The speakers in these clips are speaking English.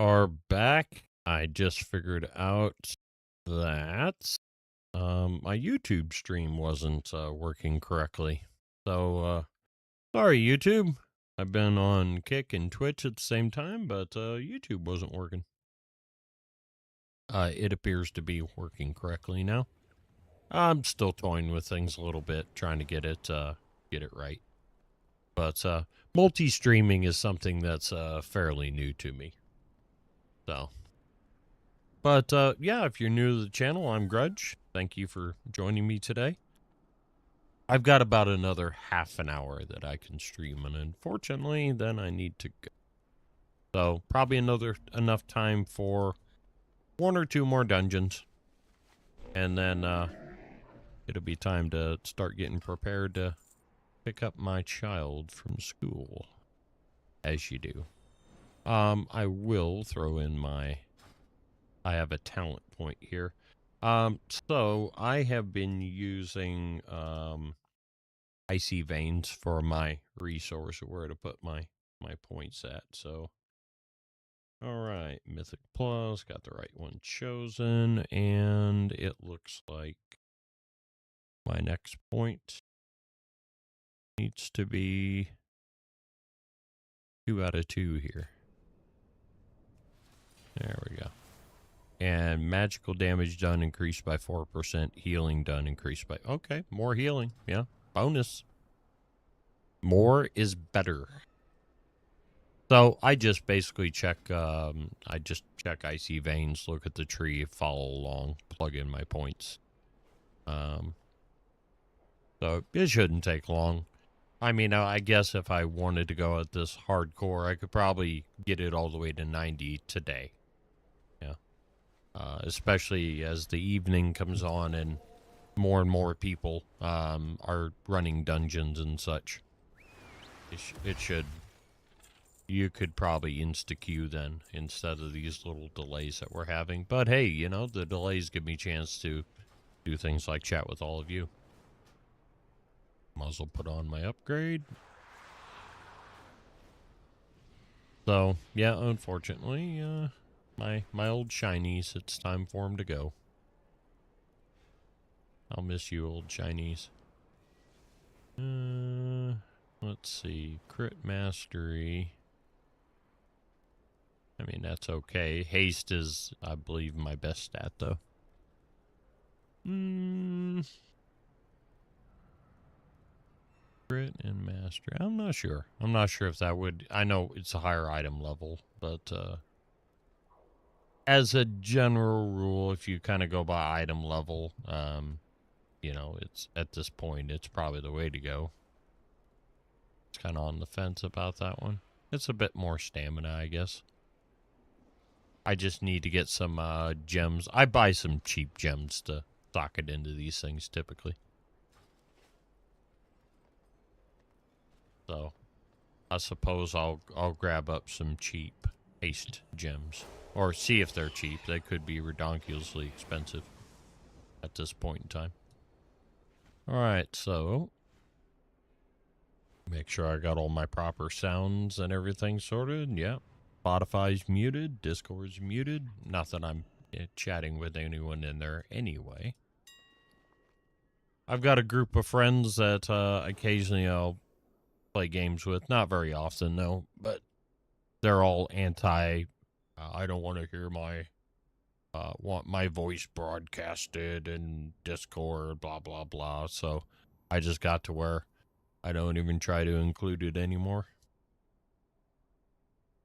are back. I just figured out that my YouTube stream wasn't working correctly. So, sorry, YouTube. I've been on Kick and Twitch at the same time, but YouTube wasn't working. It appears to be working correctly now. I'm still toying with things a little bit, trying to get it right. But multi-streaming is something that's fairly new to me. So, but yeah, if you're new to the channel, I'm Grudge. Thank you for joining me today. I've got about another half an hour that I can stream, and unfortunately, then I need to go. So probably enough time for one or two more dungeons, and then it'll be time to start getting prepared to pick up my child from school, as you do. I will throw in I have a talent point here. So I have been using icy veins for my resource, where to put my points at. So, all right, Mythic Plus, got the right one chosen, and it looks like my next point needs to be 2 out of 2 here. There we go. And magical damage done increased by 4%. Healing done increased by... Okay, more healing. Yeah, bonus. More is better. So I just basically check... I just check icy veins, look at the tree, follow along, plug in my points. So it shouldn't take long. I mean, I guess if I wanted to go at this hardcore, I could probably get it all the way to 90 today. Yeah. Especially as the evening comes on and more people are running dungeons and such. It should... You could probably insta-queue then, instead of these little delays that we're having. But hey, you know, the delays give me a chance to do things like chat with all of you. Might as well put on my upgrade. So, yeah, unfortunately, my old shinies, it's time for them to go. I'll miss you, old shinies. Let's see. Crit mastery. I mean, that's okay. Haste is, I believe, my best stat, though. Crit and mastery. I'm not sure. I'm not sure if that would... I know it's a higher item level, but as a general rule, if you kind of go by item level, you know, it's at this point, it's probably the way to go. It's kind of on the fence about that one. It's a bit more stamina, I guess. I just need to get some gems. I buy some cheap gems to socket into these things typically. So I suppose I'll grab up some cheap haste gems. Or see if they're cheap. They could be redonkulously expensive at this point in time. Alright, so make sure I got all my proper sounds and everything sorted. Yep. Spotify's muted. Discord's muted. Not that I'm chatting with anyone in there anyway. I've got a group of friends that occasionally I'll play games with. Not very often, though. But they're all anti... I don't want to hear want my voice broadcasted in Discord, blah, blah, blah. So I just got to where I don't even try to include it anymore.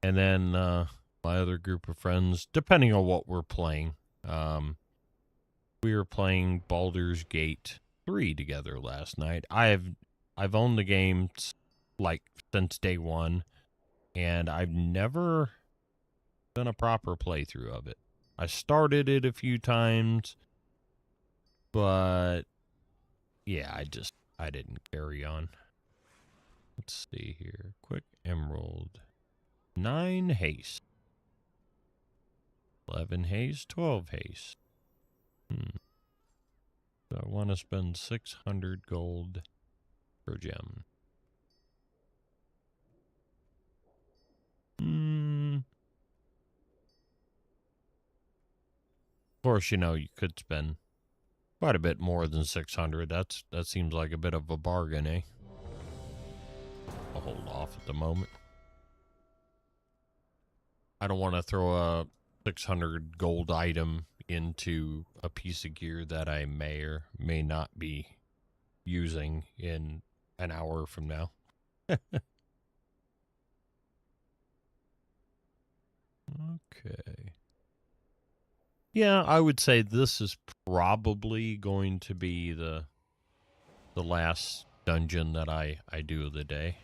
And then my other group of friends, depending on what we're playing, we were playing Baldur's Gate 3 together last night. I've owned the game like since day one, and I've never done a proper playthrough of it. I started it a few times, but yeah, I didn't carry on. Let's see here. Quick Emerald. 9 haste. 11 haste, 12 haste. So I want to spend 600 gold per gem. course, you know, you could spend quite a bit more than 600. That seems like a bit of a bargain, eh? I'll hold off at the moment. I don't want to throw a 600 gold item into a piece of gear that I may or may not be using in an hour from now. Okay. Yeah, I would say this is probably going to be the last dungeon that I do of the day.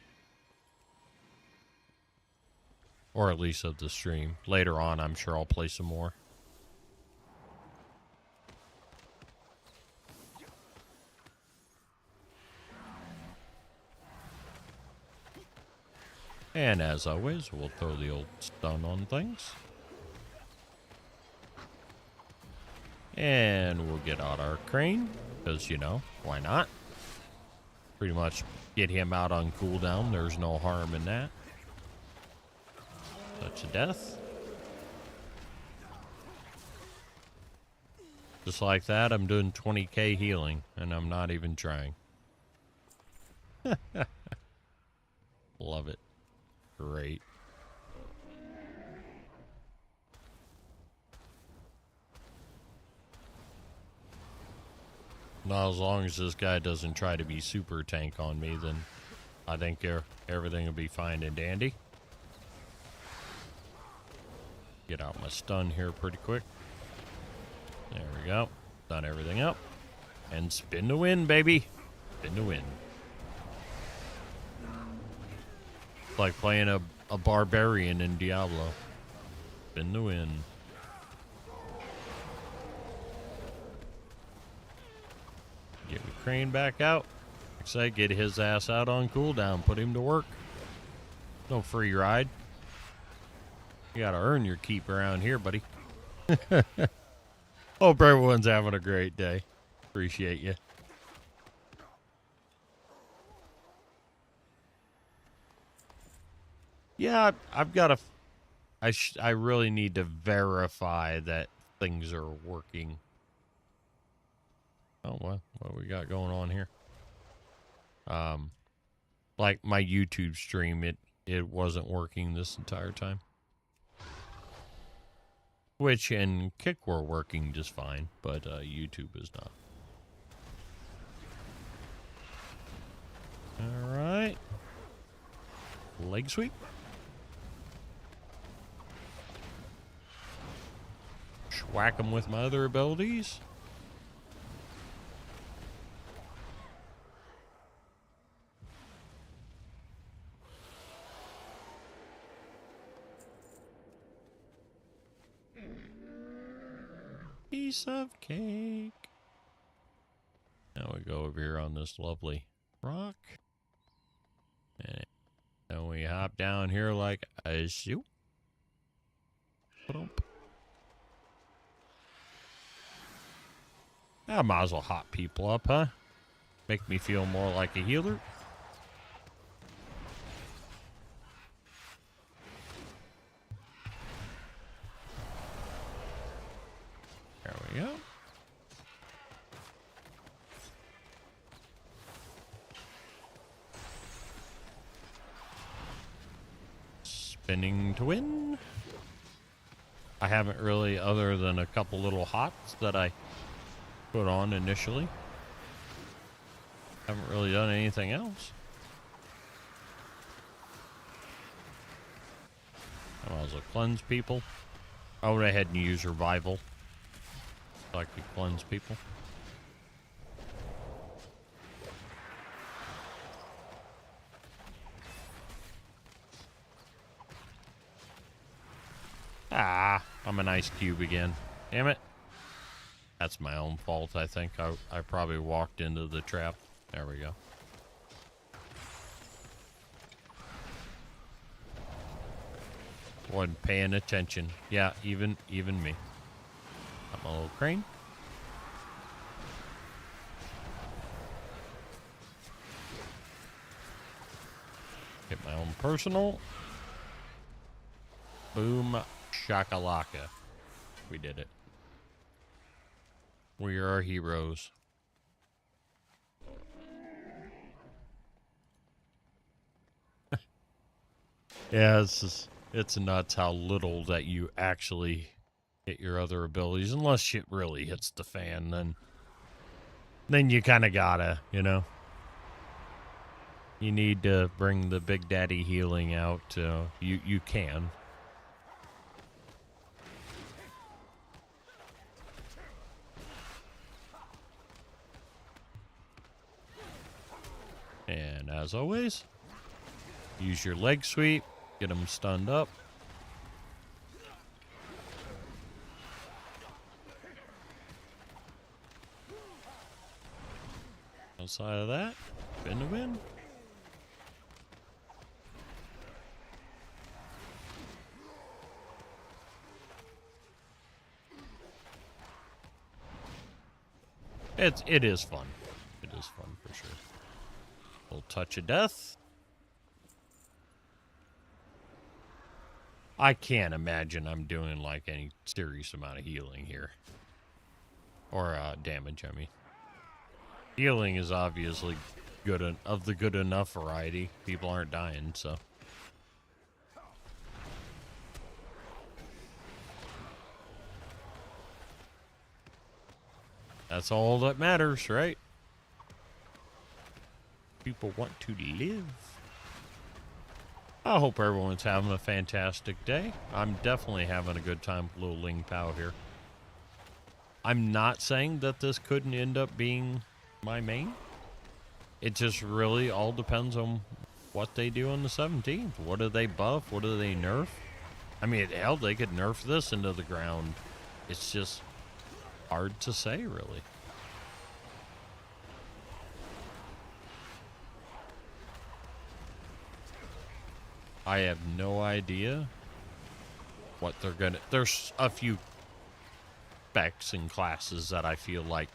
Or at least of the stream. Later on, I'm sure I'll play some more. And as always, we'll throw the old stun on things. And we'll get out our crane, because, you know, why not? Pretty much get him out on cooldown. There's no harm in that. Touch of death. Just like that, I'm doing 20k healing, and I'm not even trying. Love it. Great. Now, as long as this guy doesn't try to be super tank on me, then I think everything will be fine and dandy. Get out my stun here pretty quick. There we go. Done everything up. And spin to win, baby. Spin to win. It's like playing a barbarian in Diablo. Spin to win. Get the crane back out. Excited, get his ass out on cooldown. Put him to work. No free ride. You gotta earn your keep around here, buddy. Hope everyone's having a great day. Appreciate you. Yeah, I've got to... I really need to verify that things are working. Oh, well, what we got going on here? Like my YouTube stream, it wasn't working this entire time. Twitch and Kick were working just fine, but YouTube is not. All right. Leg sweep. Whack them with my other abilities. Piece of cake. Now we go over here on this lovely rock. And then we hop down here like a shoot. I might as well hop people up, huh? Make me feel more like a healer. There we go. Spinning to win. I haven't really, other than a couple little hots that I put on initially. Haven't really done anything else. I might as well cleanse people. I went ahead and use revival so I could cleanse people. Ah, I'm an ice cube again. Damn it. That's my own fault, I think. I probably walked into the trap. There we go. Wasn't paying attention. Yeah, even me. Got my little crane. Get my own personal. Boom shakalaka. We did it. We are heroes. Yeah, it's nuts how little that you actually hit your other abilities, unless shit really hits the fan. Then you kind of gotta, you know. You need to bring the Big Daddy healing out. You can. And as always, use your leg sweep, get them stunned up. Outside of that, spin to win. It is fun. It is fun for sure. A little touch of death. I can't imagine I'm doing like any serious amount of healing here. Or damage, I mean. Healing is obviously good of the good enough variety. People aren't dying, so. That's all that matters, right? People want to live. I hope everyone's having a fantastic day. I'm definitely having a good time with little Ling Pao here. I'm not saying that this couldn't end up being my main. It just really all depends on what they do on the 17th. What do they buff? What do they nerf? I mean, hell, they could nerf this into the ground. It's just hard to say, really. I have no idea what they're gonna... There's a few specs and classes that I feel like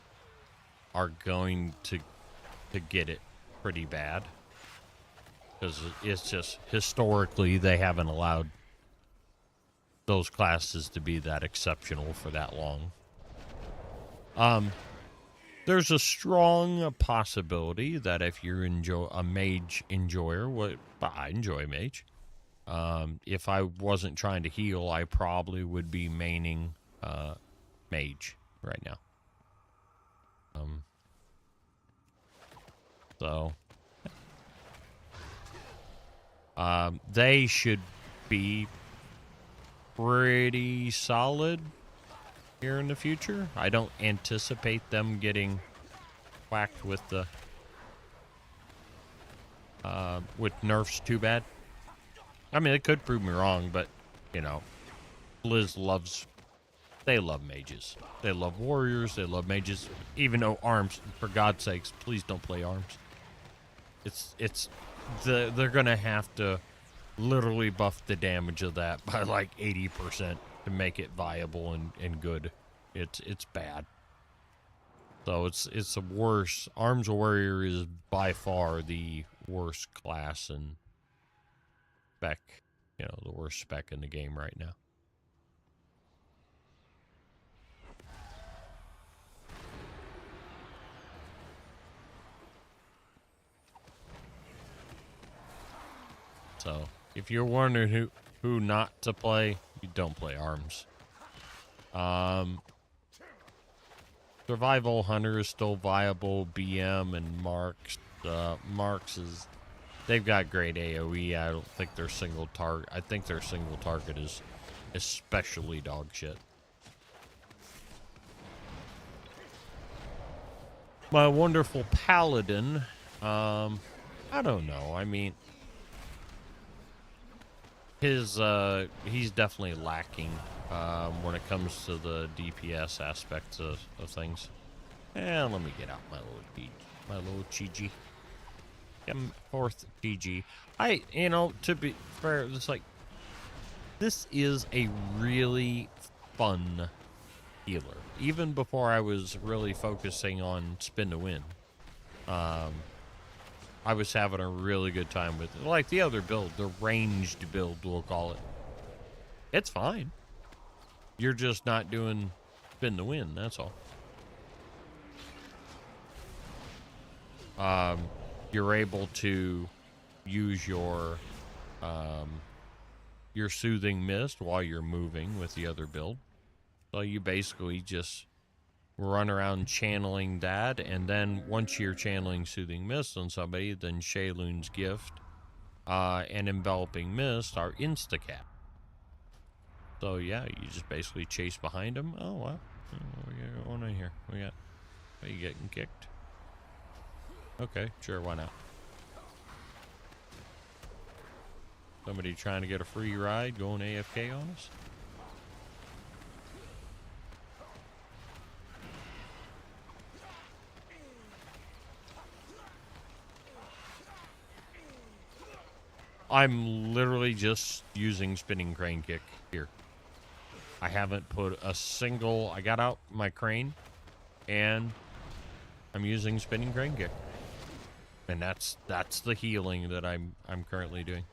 are going to get it pretty bad. Because it's just, historically, they haven't allowed those classes to be that exceptional for that long. There's a strong possibility that if you're a mage enjoyer, I enjoy mage. If I wasn't trying to heal, I probably would be maining mage right now. So they should be pretty solid here in the future. I don't anticipate them getting whacked with the with nerfs too bad. I mean, it could prove me wrong, but you know, they love mages. They love warriors. They love mages. Even though arms, for God's sakes, please don't play arms. They're gonna have to literally buff the damage of that by like 80% to make it viable and good. It's bad. So it's the worst. Arms warrior is by far the worst class and spec. You know, the worst spec in the game right now. So, if you're wondering who not to play, you don't play arms. Survival Hunter is still viable. BM and Marks. Marks they've got great AoE. I don't think their single target. I think their single target is especially dog shit. My wonderful Paladin. I don't know. I mean, he's definitely lacking when it comes to the DPS aspects of things. And let me get out my little Chi-Chi. Fourth GG. To be fair, it's like, this is a really fun healer. Even before I was really focusing on spin to win, I was having a really good time with it. Like the other build, the ranged build, we'll call it. It's fine. You're just not doing spin to win, that's all. you're able to use your soothing mist while you're moving with the other build. So you basically just run around channeling that, and then once you're channeling soothing mist on somebody, then Shayloon's gift and enveloping mist are insta-cap. So yeah, you just basically chase behind them. Oh wow, what we got going on here? Are you getting kicked? Okay, sure, why not? Somebody trying to get a free ride going AFK on us? I'm literally just using spinning crane kick here. I haven't put a single... I got out my crane, and I'm using spinning crane kick. And that's the healing that I'm currently doing.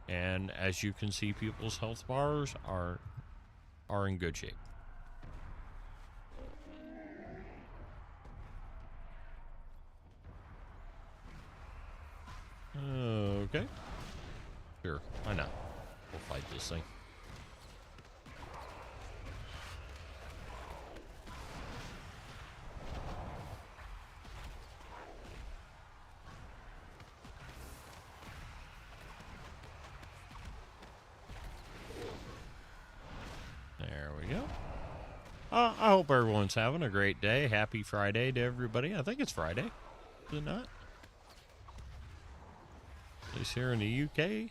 And as you can see, people's health bars are in good shape. Okay. Sure, why not? We'll fight this thing. There we go. I hope everyone's having a great day. Happy Friday to everybody. I think it's Friday. Is it not? At least here in the UK.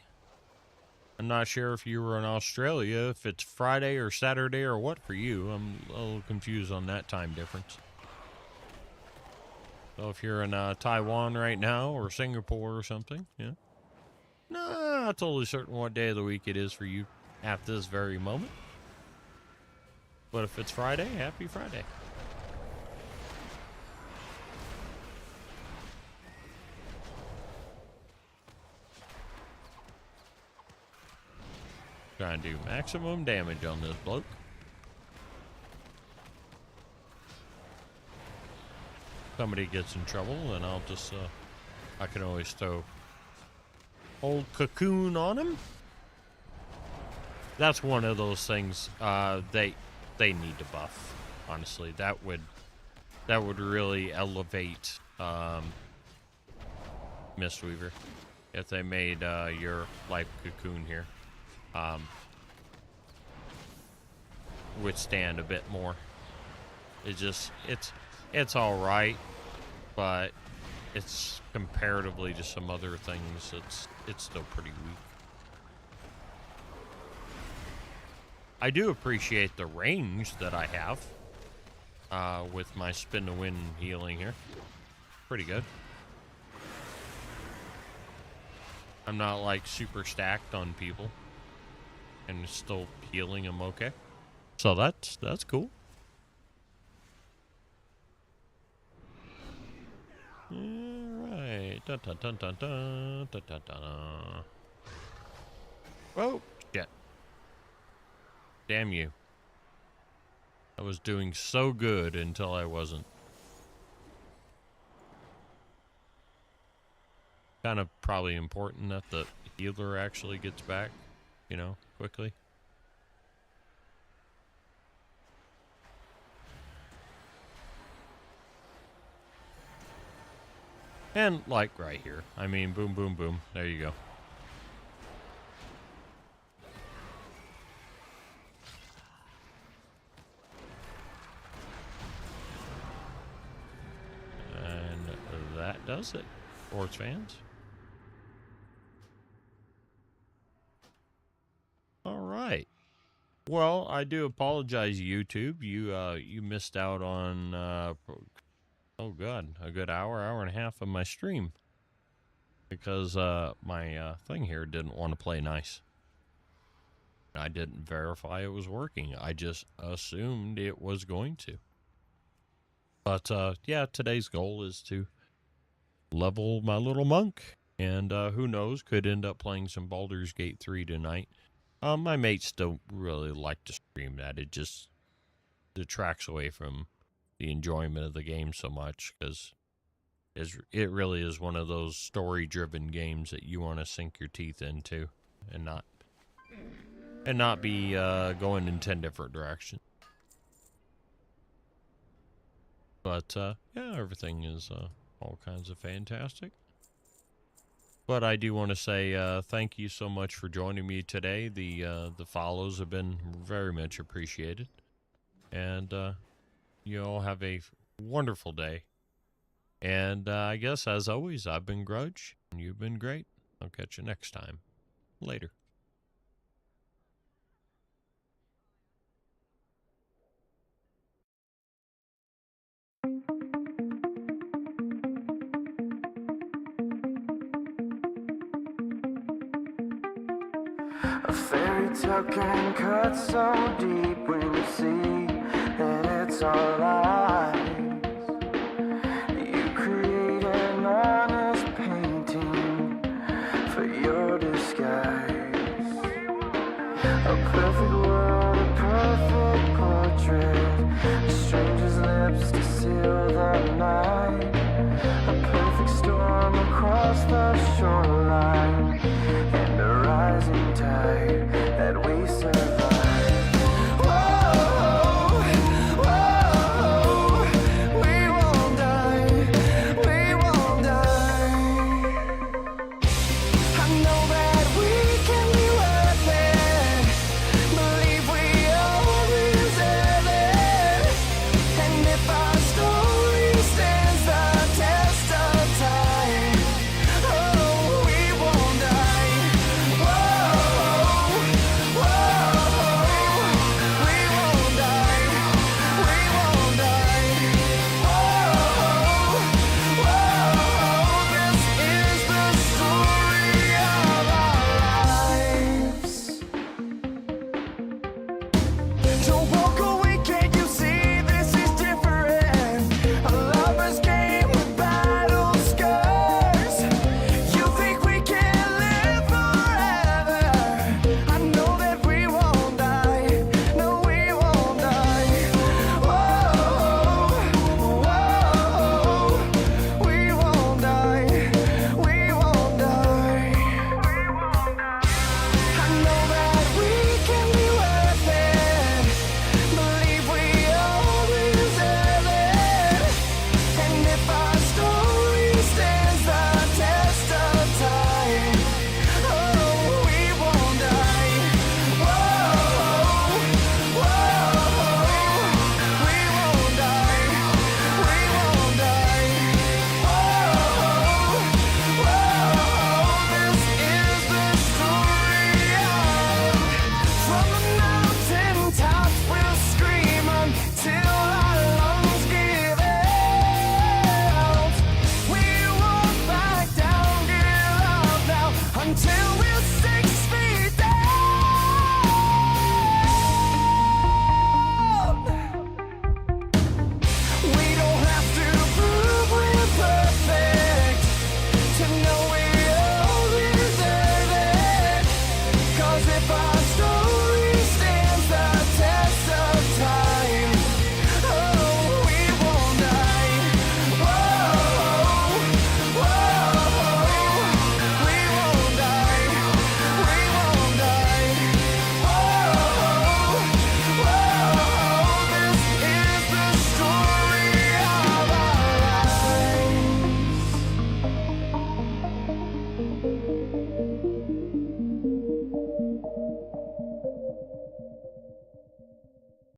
I'm not sure if you were in Australia, if it's Friday or Saturday or what for you. I'm a little confused on that time difference. So if you're in Taiwan right now or Singapore or something, yeah. Not totally certain what day of the week it is for you at this very moment. But if it's Friday, happy Friday. Trying to do maximum damage on this bloke. Somebody gets in trouble, and I'll just, I can always throw old cocoon on him. That's one of those things, they need to buff, honestly. That would really elevate, Mistweaver if they made, your life cocoon here. Withstand a bit more. It's all right, but it's comparatively to some other things, it's still pretty weak. I do appreciate the range that I have with my spin to win healing here. Pretty good. I'm not like super stacked on people and still healing them okay. So that's cool. Alright. Dun, dun, dun, dun, dun, dun, dun, dun. Oh, shit. Damn you. I was doing so good until I wasn't. Kind of probably important that the healer actually gets back, you know, quickly. And like right here. I mean, boom, boom, boom. There you go. And that does it, sports fans. All right. Well, I do apologize, YouTube. You missed out on oh god, a good hour and a half of my stream because my thing here didn't want to play nice. I didn't verify it was working. I just assumed it was going to. But yeah, today's goal is to level my little monk, and who knows, could end up playing some Baldur's Gate 3 tonight. My mates don't really like to stream that. It just detracts away from the enjoyment of the game so much, because it really is one of those story-driven games that you want to sink your teeth into, and not be going in 10 different directions. But yeah, everything is all kinds of fantastic. But I do want to say thank you so much for joining me today. The follows have been very much appreciated, and you all have a wonderful day. And I guess, as always, I've been Grudge, and you've been great. I'll catch you next time. Later. A fairy tale can cut so deep when you see that it's all lies.